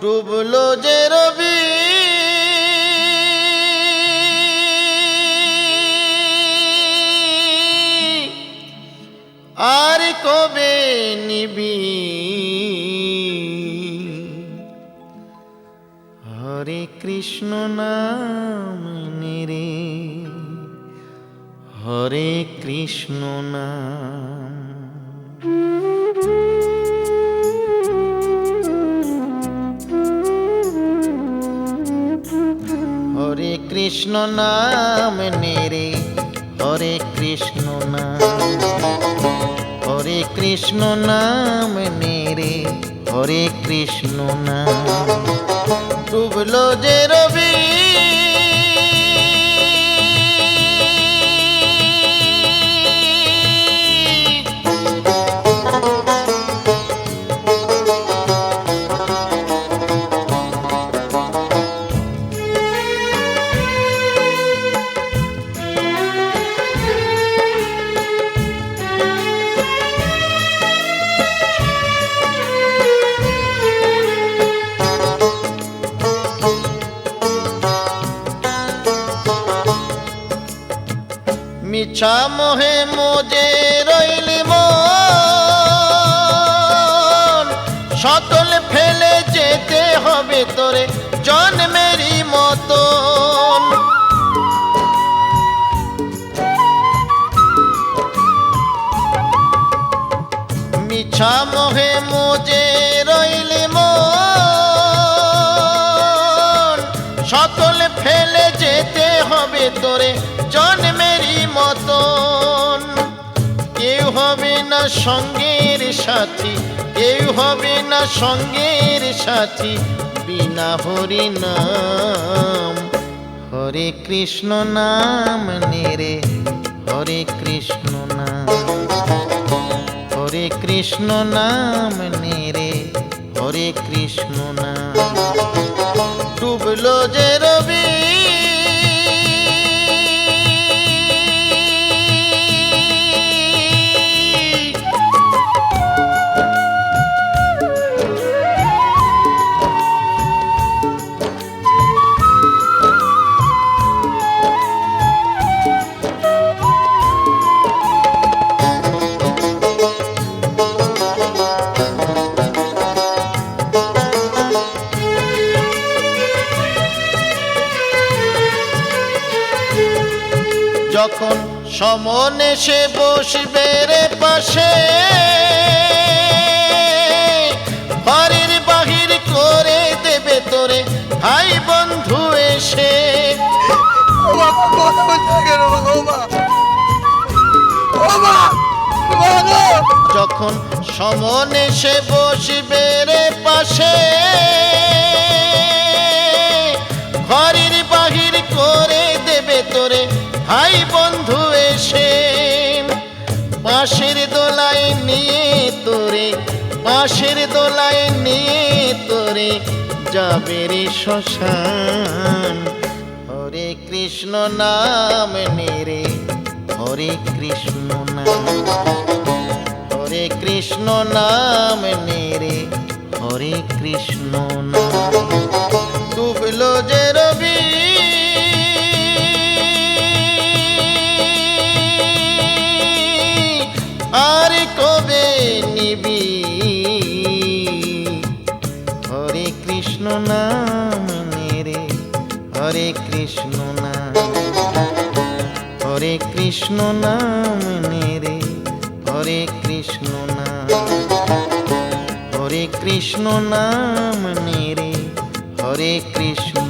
ডুবলো যে রবি আর কবে নিবি হরে কৃষ্ণ নাম নিরে হরে কৃষ্ণ নাম হরে কৃষ্ণ নাম নিরে হরে কৃষ্ণ নাম হরে কৃষ্ণ নাম নিরে হরে কৃষ্ণ নাম ডুবলো যে রবি মিছা মোহে মোজে রইলি মন সকল ফেলে যেতে হবে তোরে জন্মেরই মতন মিছা মোহে মোজে রইলি মন সকল ফেলে যেতে হবে তোরে জন্মেরই মতন কেউ হবে না সঙ্গের সাথী কেউ হবে না সঙ্গের সাথী বিনা হরি নাম হরে কৃষ্ণ নাম নিরে হরে কৃষ্ণ নাম হরে কৃষ্ণ নাম নিরে হরে কৃষ্ণ নাম ডুবলো যে রবি যখন সমনে সে বসবে রে পাশে বাড়ির বাহির করে দেবে তোরে ভাই বন্ধু এসে যখন সমনে সে বসবে রে পাশে বাড়ির বাহির করে দেবে তোরে ভাই বন্ধু এসে বাঁশের দোলায় নিয়ে তোরে বাঁশের দোলায় নিয়ে তোরে যাবে রে শ্মশান হরে কৃষ্ণ নাম নিরে হরে কৃষ্ণ নাম হরে কৃষ্ণ নাম নিরে হরে কৃষ্ণ নাম ডুবলো যে রবি আর কবে নিবি হরে কৃষ্ণ নাম নিরে হরে কৃষ্ণ নাম হরে কৃষ্ণ নাম নিরে হরে কৃষ্ণ নাম হরে কৃষ্ণ নাম নিরে হরে কৃষ্ণ